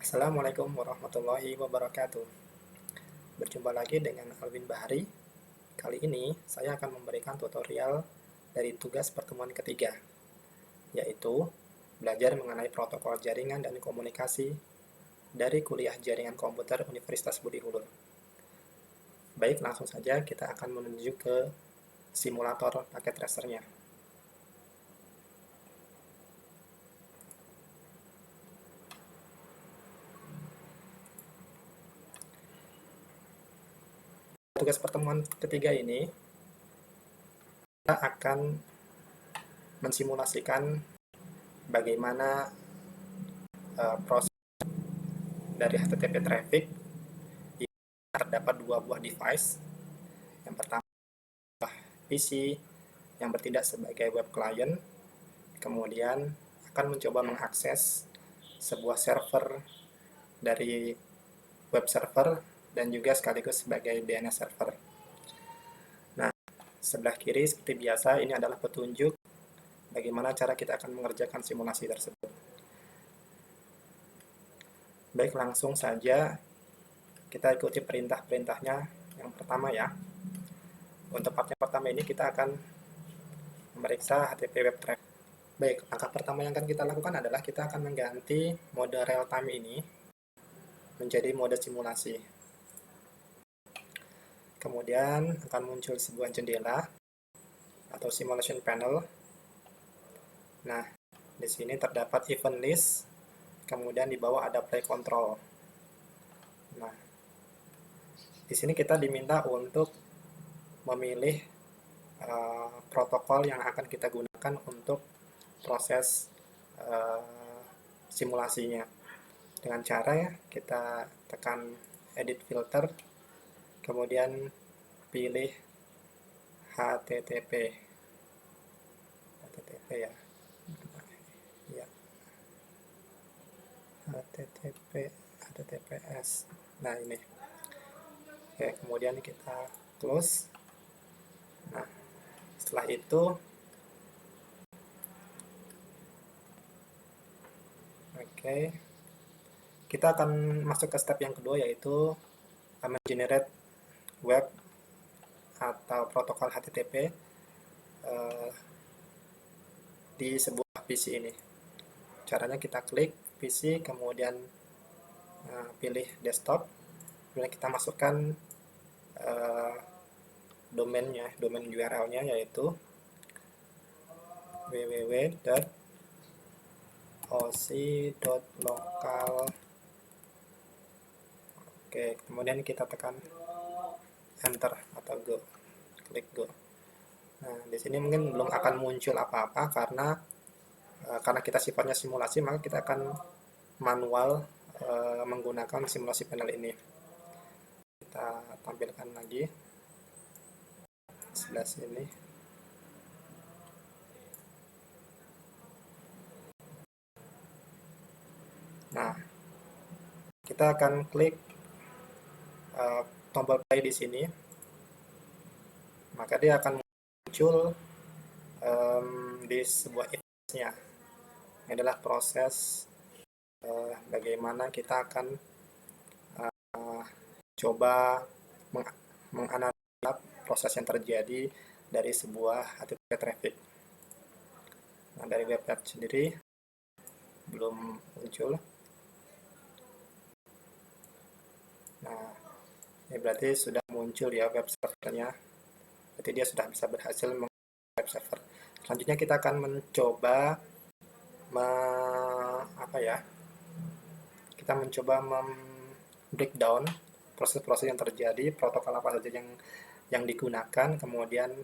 Assalamualaikum warahmatullahi wabarakatuh. Berjumpa lagi dengan Alvin Bahari. Kali ini saya akan memberikan tutorial dari tugas pertemuan ketiga, yaitu belajar mengenai protokol jaringan dan komunikasi dari kuliah jaringan komputer Universitas Budi Ulur. Baik, langsung saja kita akan menuju ke simulator paket tracernya. Tugas pertemuan ketiga ini kita akan mensimulasikan bagaimana proses dari HTTP traffic terdapat dua buah device. Yang pertama PC yang bertindak sebagai web client, kemudian akan mencoba mengakses sebuah server dari web server dan juga sekaligus sebagai DNS server. Nah, sebelah kiri seperti biasa ini adalah petunjuk bagaimana cara kita akan mengerjakan simulasi tersebut. Baik, langsung saja kita ikuti perintah-perintahnya. Yang pertama ya, untuk part yang pertama ini kita akan memeriksa HTTP web traffic. Baik, langkah pertama yang akan kita lakukan adalah kita akan mengganti mode real time ini menjadi mode simulasi. Kemudian akan muncul sebuah jendela atau simulation panel. Nah, di sini terdapat event list, kemudian di bawah ada play control. Nah, di sini kita diminta untuk memilih protokol yang akan kita gunakan untuk proses simulasinya. Dengan cara kita tekan edit filter, kemudian pilih HTTP ya. HTTPS. Nah, ini. Oke, kemudian kita close. Nah, setelah itu kita akan masuk ke step yang kedua, yaitu mengenerate web atau protokol HTTP di sebuah PC ini. Caranya kita klik PC, kemudian pilih desktop, kemudian kita masukkan domain URL-nya yaitu www.oc.local. Oke, kemudian kita tekan enter atau go, klik go. Nah, di sini mungkin belum akan muncul apa-apa karena kita sifatnya simulasi, maka kita akan manual menggunakan simulasi panel ini. Kita tampilkan lagi sebelah sini. Nah, kita akan klik tombol play di sini, maka dia akan muncul di sebuah event-nya. Ini adalah proses bagaimana kita akan coba menganalisa proses yang terjadi dari sebuah HTTP traffic. Nah, dari web sendiri belum muncul. Nah, ini berarti sudah muncul ya web servernya. Berarti dia sudah bisa berhasil menggunakan web server. Selanjutnya kita akan mencoba kita mencoba breakdown proses-proses yang terjadi, protokol apa saja yang digunakan, kemudian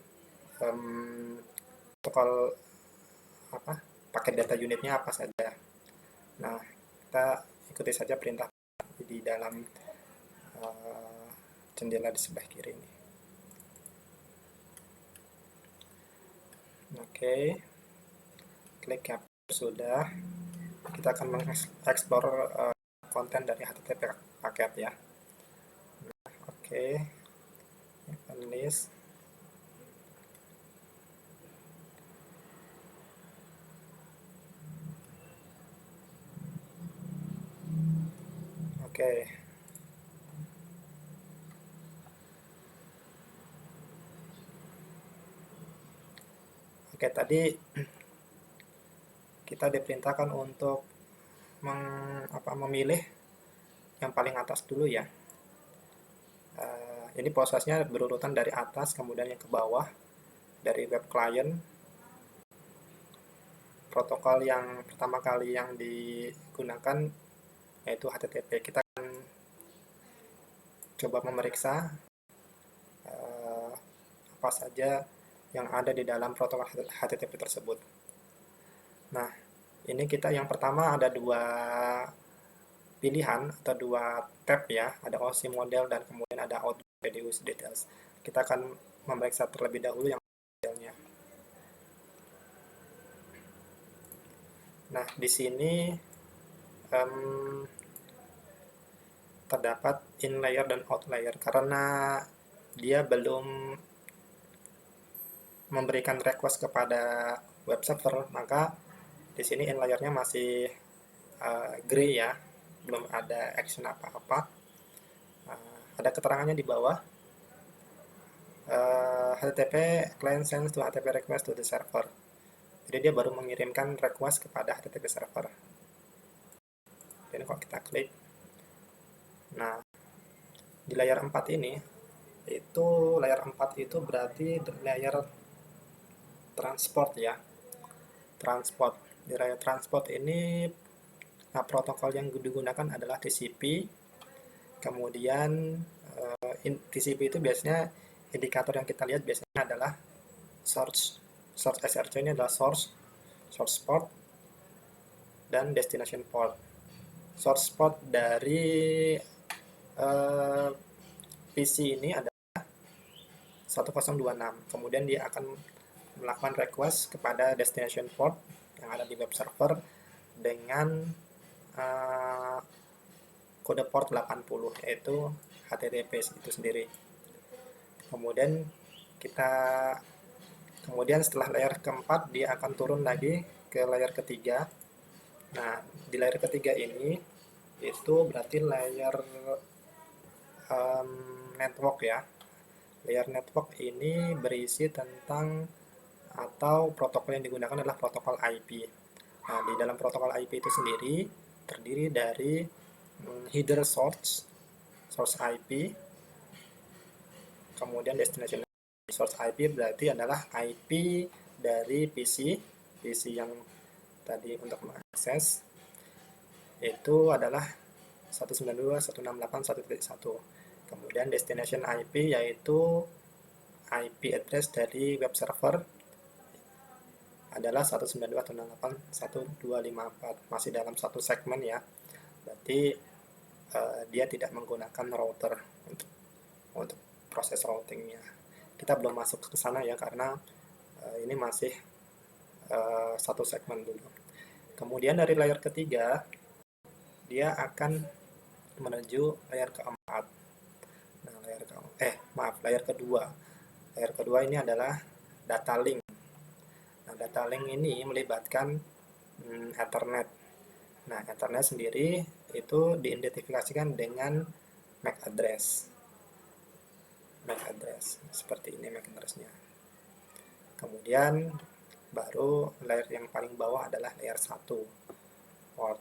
protokol paket data unitnya apa saja. Nah, kita ikuti saja perintah di dalam jendela di sebelah kiri ini. Oke, klik capture sudah. Kita akan mengeksplor konten dari HTTP paket ya. Oke, event list. Oke. Oke, tadi kita diperintahkan untuk memilih yang paling atas dulu ya. Ini prosesnya berurutan dari atas kemudian yang ke bawah, dari web client. Protokol yang pertama kali yang digunakan yaitu HTTP. Kita akan coba memeriksa apa saja yang ada di dalam protokol HTTP tersebut. Nah, ini kita yang pertama ada dua pilihan atau dua tab ya, ada OSI model dan kemudian ada outbound PDU details. Kita akan memeriksa terlebih dahulu yang modelnya. Nah, di sini terdapat in layer dan out layer karena dia belum memberikan request kepada web server, maka di sini in layernya masih gray ya, belum ada action apa-apa. Ada keterangannya di bawah. HTTP client sends to HTTP request to the server. Jadi dia baru mengirimkan request kepada HTTP server. Dan kalau kita klik, nah di layer 4 ini, itu layer 4 itu berarti layer transport ya. Transport. Di layer transport ini, nah protokol yang digunakan adalah TCP. Kemudian TCP itu biasanya indikator yang kita lihat biasanya adalah source SRC ini adalah source port dan destination port. Source port dari PC ini adalah 1026. Kemudian dia akan melakukan request kepada destination port yang ada di web server dengan kode port 80 yaitu HTTP itu sendiri. Kemudian setelah layer keempat dia akan turun lagi ke layer ketiga. Nah, di layer ketiga ini itu berarti layer network ya. Layer network ini berisi tentang atau protokol yang digunakan adalah protokol IP. Nah, di dalam protokol IP itu sendiri terdiri dari header source IP, kemudian destination source IP berarti adalah IP dari PC yang tadi untuk mengakses itu adalah 192.168.1.1. Kemudian destination IP yaitu IP address dari web server adalah 192.168.1.254, masih dalam satu segmen ya. Berarti dia tidak menggunakan router untuk proses routingnya. Kita belum masuk ke sana ya karena ini masih satu segmen dulu. Kemudian dari layer ketiga dia akan menuju layer keempat. Nah, layer kedua. Layer kedua ini adalah data link. Nah, data link ini melibatkan Ethernet. Nah, Ethernet sendiri itu diidentifikasikan dengan MAC address. MAC address seperti ini MAC address-nya. Kemudian baru layer yang paling bawah adalah layer 1 port.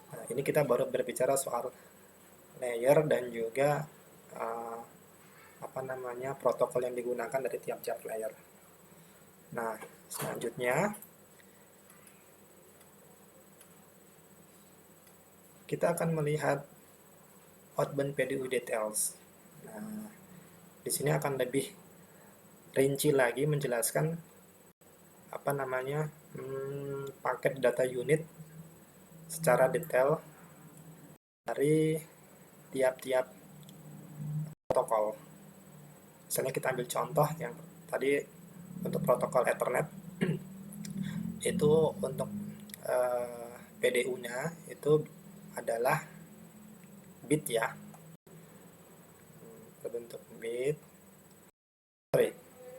Nah, ini kita baru berbicara soal layer dan juga protokol yang digunakan dari tiap-tiap layer. Nah, selanjutnya kita akan melihat outbound PDU details. Nah, di sini akan lebih rinci lagi menjelaskan paket data unit secara detail dari tiap-tiap protokol. Misalnya kita ambil contoh yang tadi untuk protokol Ethernet itu untuk PDU-nya itu adalah bit ya, berbentuk bit.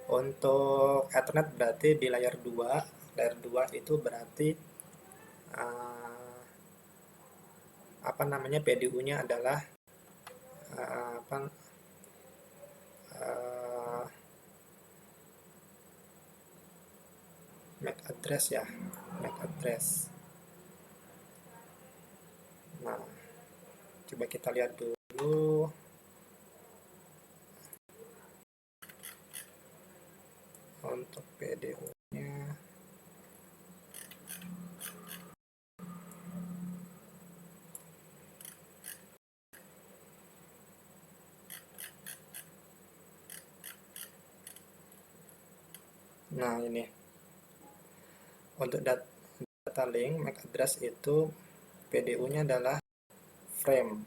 Untuk Ethernet berarti di layer 2 itu berarti apa namanya, PDU-nya adalah MAC address ya, MAC address. Nah, coba kita lihat dulu untuk PDU-nya. Nah, ini untuk data link MAC address itu PDU-nya adalah frame.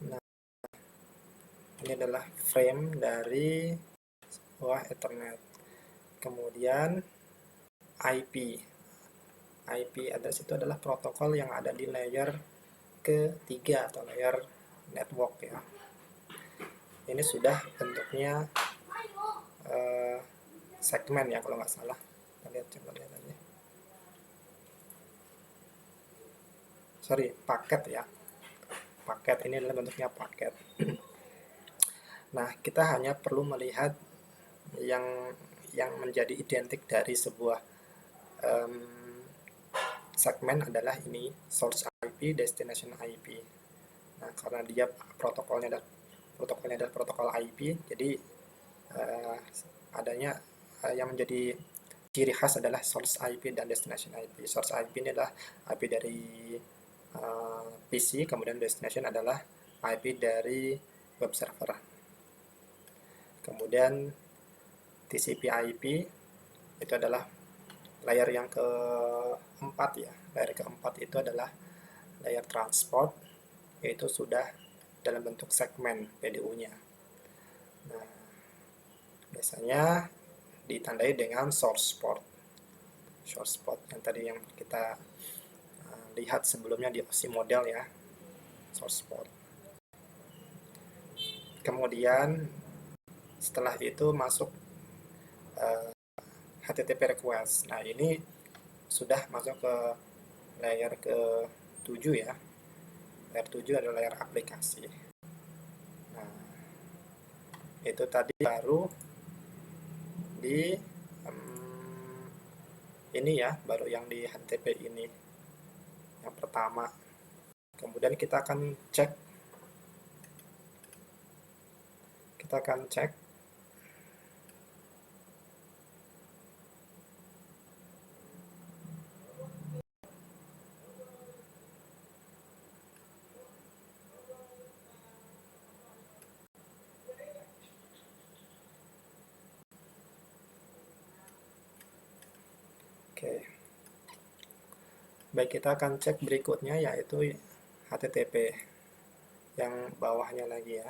Nah, ini adalah frame dari sebuah Ethernet. Kemudian IP address itu adalah protokol yang ada di layer ketiga atau layer network ya. Ini sudah bentuknya segmen ya kalau nggak salah. Coba lihat aja. Sorry, paket ya. Paket ini adalah bentuknya paket. Nah, kita hanya perlu melihat yang menjadi identik dari sebuah segmen adalah ini, source IP, destination IP. Nah, karena dia protokolnya adalah protokol IP, jadi adanya yang menjadi ciri khas adalah source IP dan destination IP. Source IP ini adalah IP dari PC, kemudian destination adalah IP dari web server. Kemudian TCP/IP itu adalah layer yang keempat ya. Layer keempat itu adalah layer transport, yaitu sudah dalam bentuk segmen PDU-nya. Nah, biasanya ditandai dengan source port yang tadi yang kita lihat sebelumnya di OSI model ya, source port. Kemudian setelah itu masuk HTTP request. Nah, ini sudah masuk ke layer ke-7 ya. Layer 7 adalah layer aplikasi. Nah, itu tadi baru di ini ya, baru yang di HTTP ini yang pertama. Kemudian kita akan cek Oke. Baik, kita akan cek berikutnya yaitu HTTP yang bawahnya lagi ya.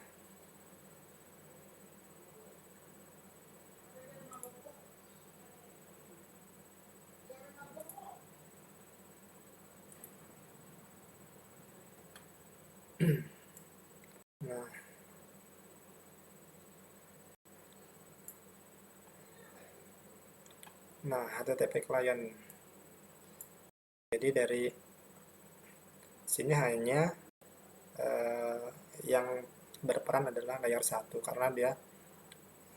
Nah, HTTP client. Jadi dari sini hanya yang berperan adalah layer 1 karena dia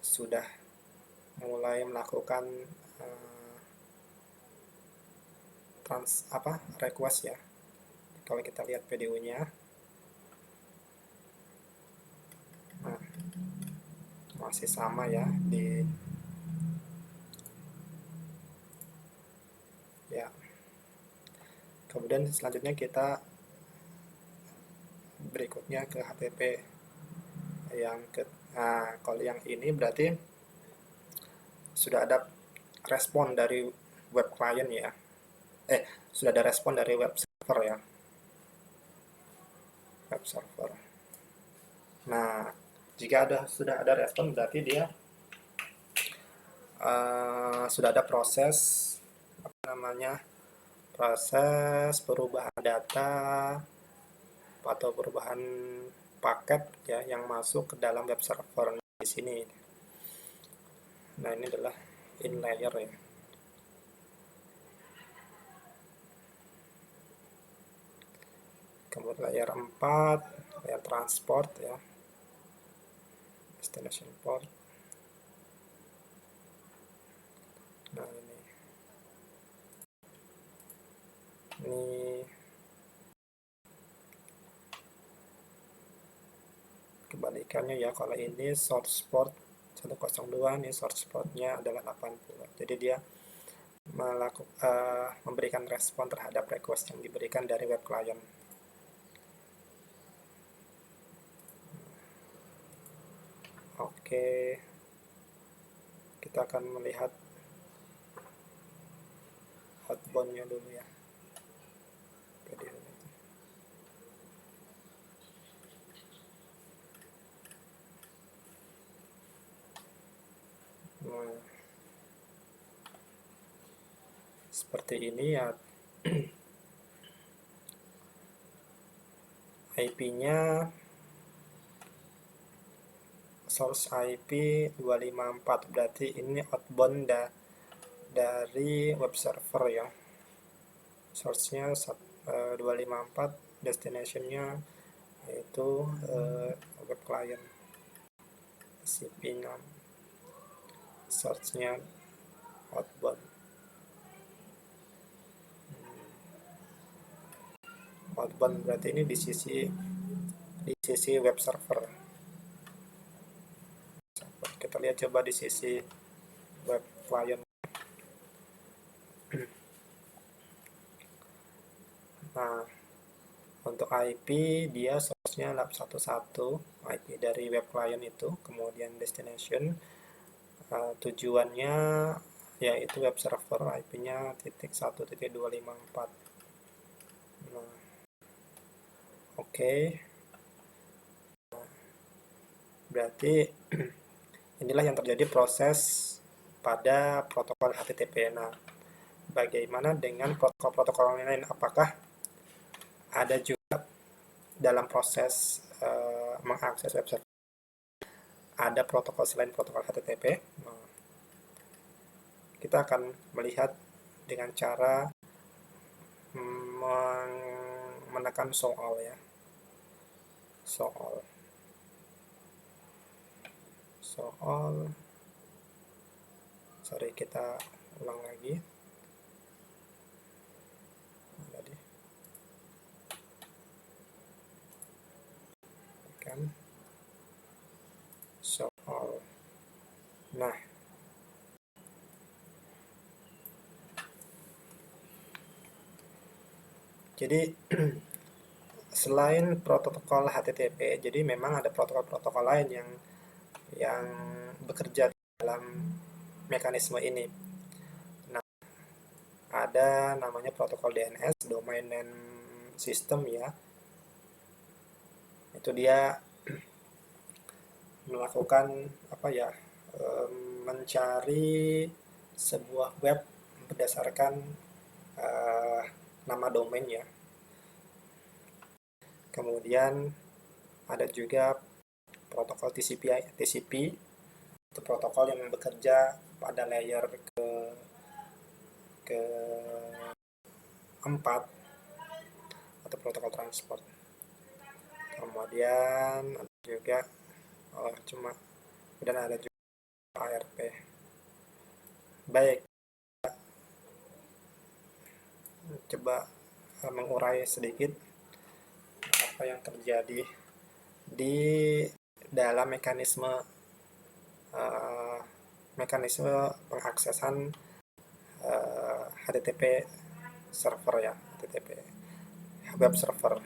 sudah mulai melakukan request ya. Kalau kita lihat PDU-nya, nah, masih sama ya di ya. Kemudian selanjutnya kita berikutnya ke HTTP yang kalau yang ini berarti sudah ada respon dari web client ya. Sudah ada respon dari web server ya. Web server. Nah, jika sudah ada respon berarti dia sudah ada proses proses perubahan data atau perubahan paket ya yang masuk ke dalam web server di sini. Nah, ini adalah in layer ya. Kemudian layer 4, layer transport ya, destination port. Nah, ini kebalikannya ya. Kalau ini source port 102, ini source portnya adalah 80. Jadi dia memberikan respon terhadap request yang diberikan dari web client. Oke, kita akan melihat outbound-nya dulu ya. Nah, seperti ini ya. IP-nya source IP 254, berarti ini outbound dari web server ya. Source-nya 254, destination-nya yaitu web client. CP6, source-nya outbound. Outbound berarti ini di sisi web server. Kita lihat coba di sisi web client. Nah, untuk IP dia source-nya lab 11 IP dari web client itu, kemudian destination tujuannya yaitu web server, IP-nya .1.254. Nah, oke. Berarti inilah yang terjadi proses pada protokol HTTP. Nah, bagaimana dengan protokol-protokol lain? Apakah ada juga dalam proses mengakses web server ada protokol selain protokol HTTP? Nah, kita akan melihat dengan cara menekan soal ya. Soal sorry, kita ulang lagi tadi kan soal. Nah, jadi selain protokol HTTP, jadi memang ada protokol-protokol lain yang bekerja dalam mekanisme ini. Nah, ada namanya protokol DNS, Domain Name System ya. Itu dia melakukan apa ya? Mencari sebuah web berdasarkan nama domain ya. Kemudian ada juga protokol TCP itu protokol yang bekerja pada layer ke 4 atau protokol transport. Kemudian ada juga dan ada juga ARP. Baik, coba mengurai sedikit apa yang terjadi di dalam mekanisme pengaksesan HTTP server ya, HTTP web server.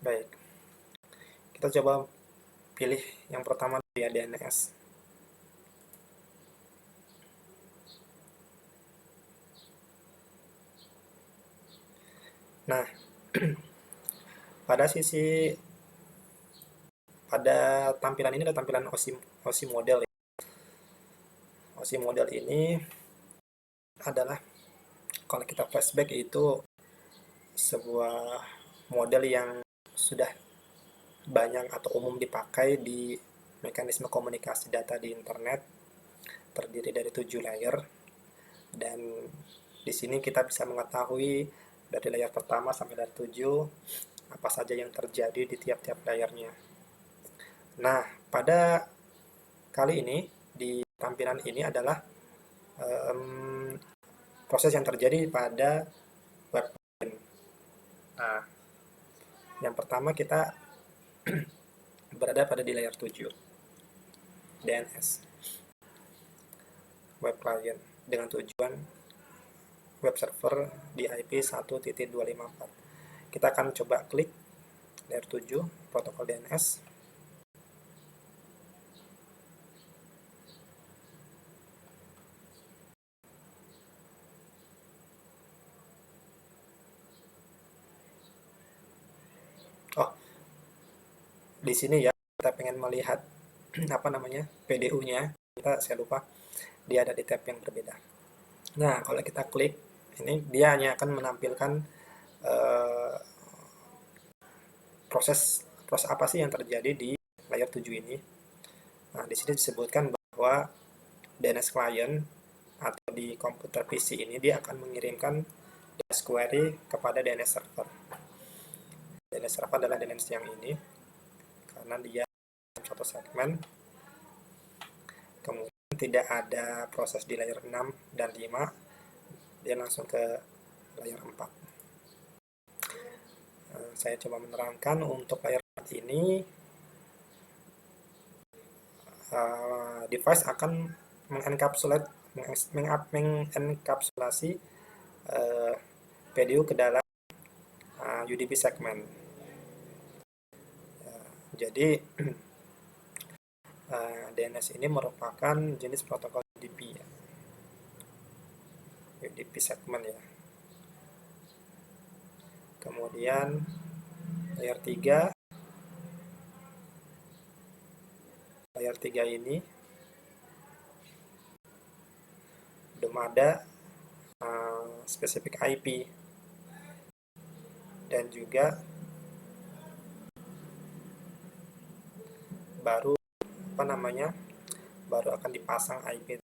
Baik, kita coba pilih yang pertama ya, DNS. Nah, pada tampilan ini ada tampilan OSI model ya. OSI model ini adalah, kalau kita flashback, itu sebuah model yang sudah banyak atau umum dipakai di mekanisme komunikasi data di internet, terdiri dari 7 layer, dan di sini kita bisa mengetahui dari layer pertama sampai layer 7 apa saja yang terjadi di tiap-tiap layernya. Nah, pada kali ini di tampilan ini adalah proses yang terjadi pada web. Nah, yang pertama kita berada pada di layer 7, DNS, web client, dengan tujuan web server di IP 1.254. Kita akan coba klik layer 7, protokol DNS. Oh, di sini ya, kita pengen melihat apa namanya, PDU-nya. Saya lupa, dia ada di tab yang berbeda. Nah, kalau kita klik ini, dia hanya akan menampilkan proses apa sih yang terjadi di layer 7 ini. Nah, di sini disebutkan bahwa DNS client atau di komputer PC ini dia akan mengirimkan DNS query kepada DNS server. DNS server adalah DNS yang ini, karena dia satu segmen. Kemudian tidak ada proses di layer 6 dan 5, dia langsung ke layer 4. Saya coba menerangkan untuk layer 4 ini, device akan mengenkapsulasi PDU ke dalam UDP segment. Jadi DNS ini merupakan jenis protokol UDP ya. UDP segment ya. Kemudian layer 3. Layer 3 ini belum ada spesifik IP, dan juga baru baru akan dipasang IP.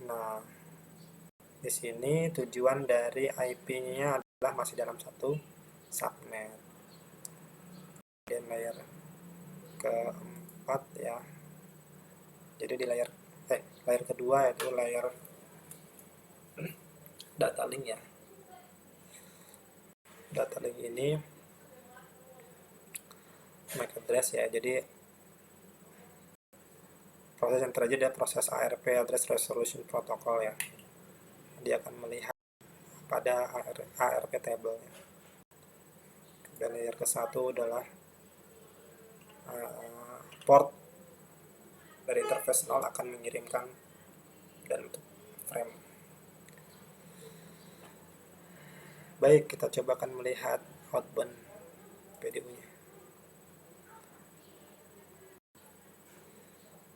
Nah, di sini tujuan dari IP-nya adalah masih dalam satu subnet. Dan layer keempat ya, jadi di layer kedua yaitu layer data link ya. Data link ini MAC address ya, jadi proses yang terjadi adalah proses ARP, Address Resolution Protocol ya. Dia akan melihat pada ARP table ya. Dan layer ke-1 adalah port dari interface 0 akan mengirimkan dan bentuk frame. Baik, kita coba akan melihat outbound PDU-nya.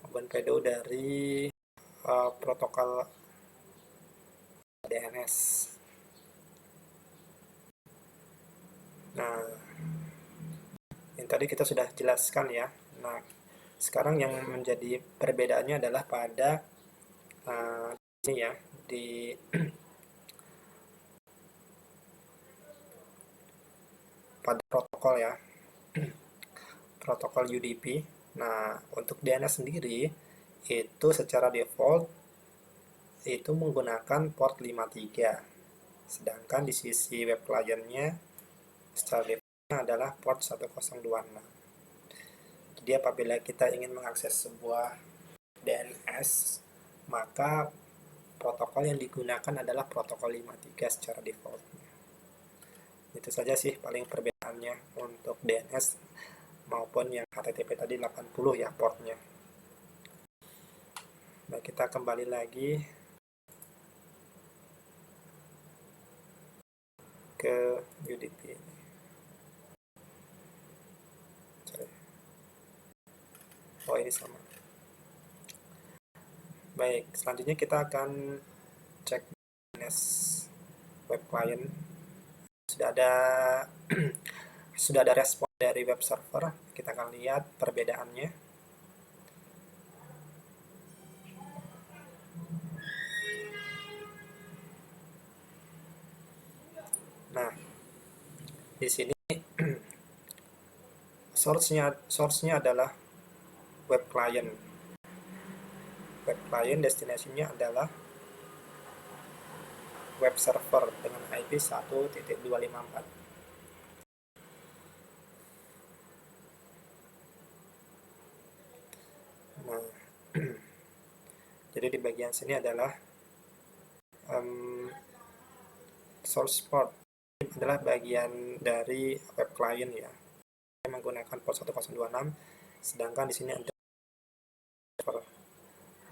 Outbound PDU dari protokol DNS. Nah, yang tadi kita sudah jelaskan ya. Nah, sekarang yang menjadi perbedaannya adalah pada ini ya, di pada protokol ya, protokol UDP. Nah, untuk DNS sendiri itu secara default itu menggunakan port 53, sedangkan di sisi web client-nya secara defaultnya adalah port 1026. Jadi apabila kita ingin mengakses sebuah DNS, maka protokol yang digunakan adalah protokol 53 secara default. Itu saja sih paling perbedaannya untuk DNS maupun yang HTTP tadi 80 ya portnya. Nah, kita kembali lagi ke UDP ini. Oh, ini sama. Baik, selanjutnya kita akan cek DNS web client. Sudah ada sudah ada respon dari web server. Kita akan lihat perbedaannya. Nah, di sini source-nya adalah web client. Web client destination-nya adalah web server dengan IP 1.254. Nah, jadi di bagian sini adalah source port. Ini adalah bagian dari web client ya. Saya menggunakan port 1026, sedangkan di sini ada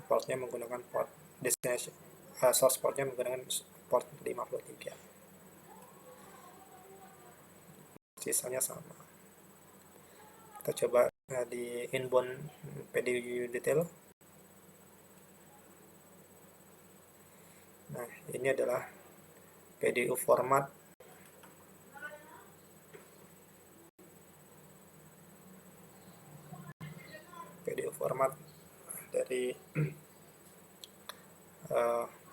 portnya menggunakan port destination, source portnya menggunakan port 53. Sisanya sama. Kita coba di inbound PDU detail. Nah, ini adalah PDU format dari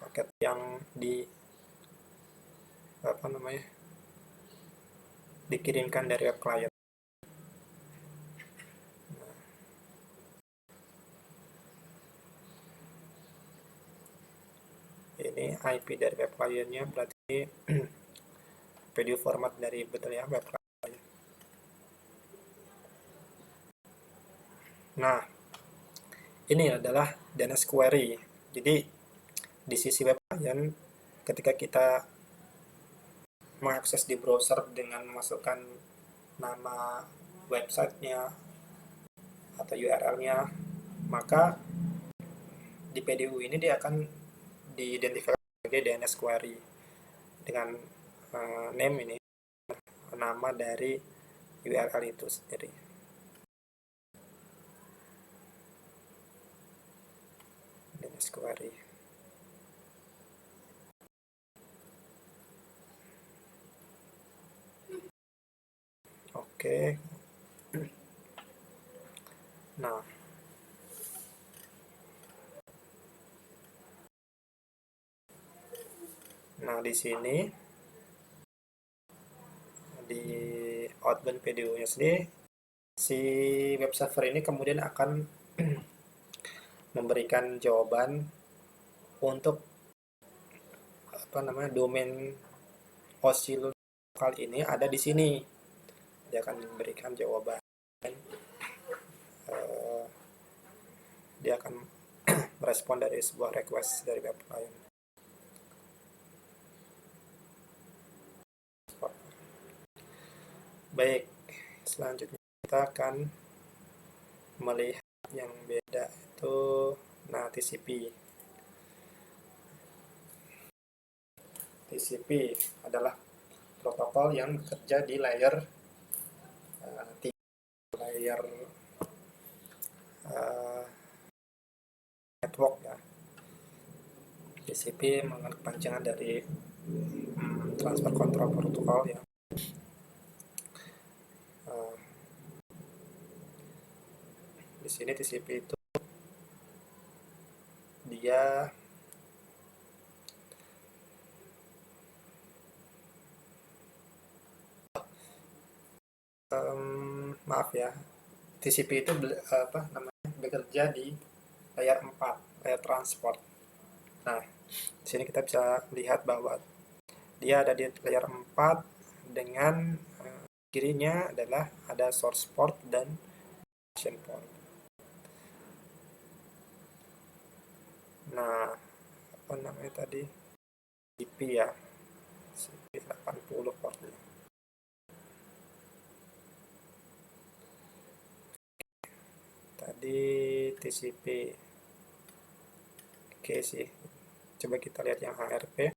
paket yang dikirimkan dari web client. Ini IP dari web client-nya, berarti PDU format dari betulnya web client. Nah, ini adalah DNS query. Jadi di sisi web client, ketika kita mengakses di browser dengan memasukkan nama websitenya atau URL-nya, maka di PDU ini dia akan diidentifikasi sebagai DNS query dengan name ini, nama dari URL itu sendiri. DNS query. Oke. Nah, di sini di outbound PDU-nya sendiri, si web server ini kemudian akan memberikan jawaban untuk domain OSI lokal ini ada di sini. Dia akan memberikan jawaban. Dia akan merespon dari sebuah request dari web client. Baik, selanjutnya kita akan melihat yang beda itu TCP. TCP adalah protokol yang bekerja di layer layer network ya. TCP menggunakan kepanjangan dari transfer control protocol ya. Di sini TCP itu dia maaf ya, TCP itu bekerja di layer 4, layer transport. Nah, di sini kita bisa lihat bahwa dia ada di layer 4 dengan kirinya adalah ada source port dan destination port. Nah, tadi IP ya, IP 80 portnya. Tadi TCP. Oke sih. Coba kita lihat yang HRP.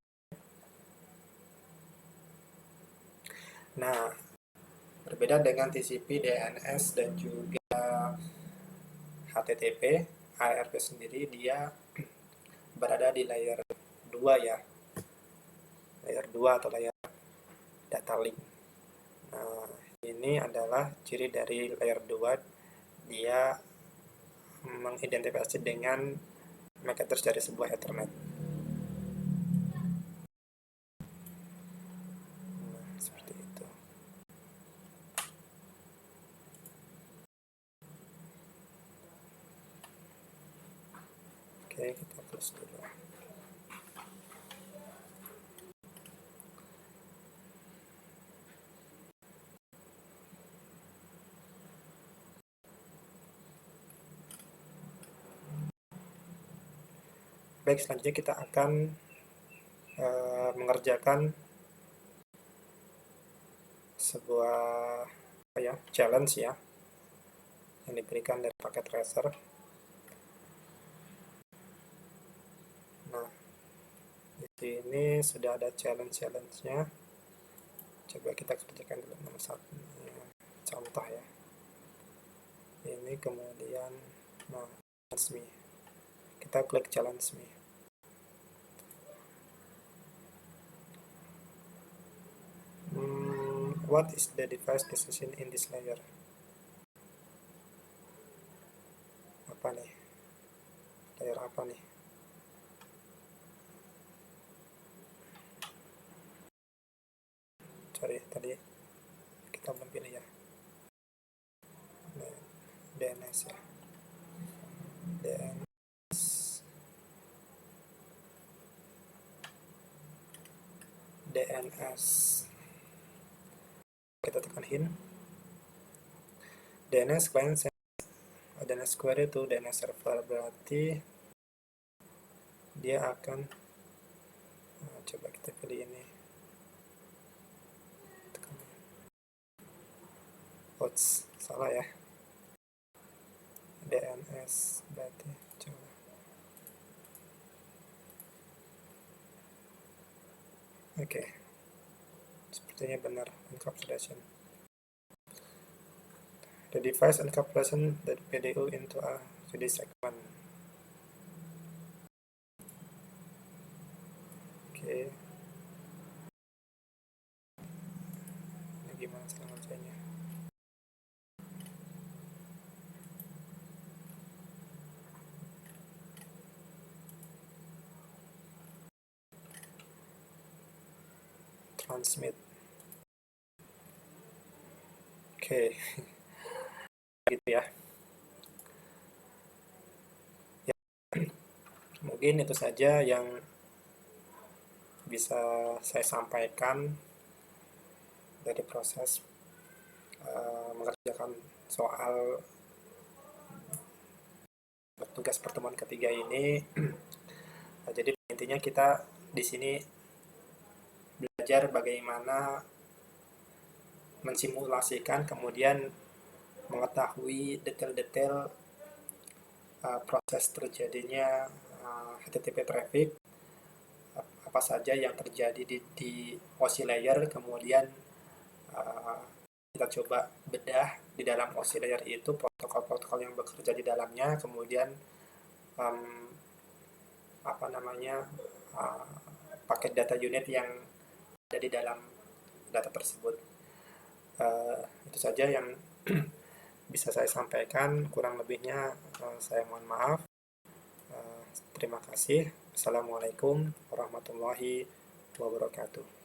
Nah, berbeda dengan TCP, DNS dan juga HTTP, HTTP sendiri dia berada di layer 2 ya, layer 2 atau layer data link. Nah, ini adalah ciri dari layer 2, dia mengidentifikasi dengan MAC address dari sebuah Ethernet. Nah, seperti itu. Oke, kita close dulu. Baik, selanjutnya kita akan mengerjakan sebuah challenge ya yang diberikan dari paket tracer. Nah, di sini sudah ada challenge-nya. Coba kita kerjakan dulu nomor satu, contoh ya. Ini kemudian, nah, challenge me. Kita klik challenge me. What is the device decision in this layer? Apa nih? Layer apa nih? Sorry, tadi kita belum pilih ya. DNS ya. DNS. Kita tekan hint. DNS client DNS query to DNS server, berarti dia akan coba kita pilih ini. Oops, salah ya. DNS berarti coba. Oke. Sepertinya benar, encapsulation. The device encapsulation the PDU into a 3D segment. Oke. Ini gimana cara ngerjainnya? Transmit. Oke. Gitu ya. Mungkin itu saja yang bisa saya sampaikan dari proses mengerjakan soal tugas pertemuan ketiga ini. Jadi intinya kita di sini belajar bagaimana mensimulasikan, kemudian mengetahui detail-detail proses terjadinya HTTP traffic, apa saja yang terjadi di OSI layer, kemudian kita coba bedah di dalam OSI layer itu protokol-protokol yang bekerja di dalamnya, kemudian paket data unit yang ada di dalam data tersebut. Itu saja yang bisa saya sampaikan, kurang lebihnya saya mohon maaf. Terima kasih. Assalamualaikum warahmatullahi wabarakatuh.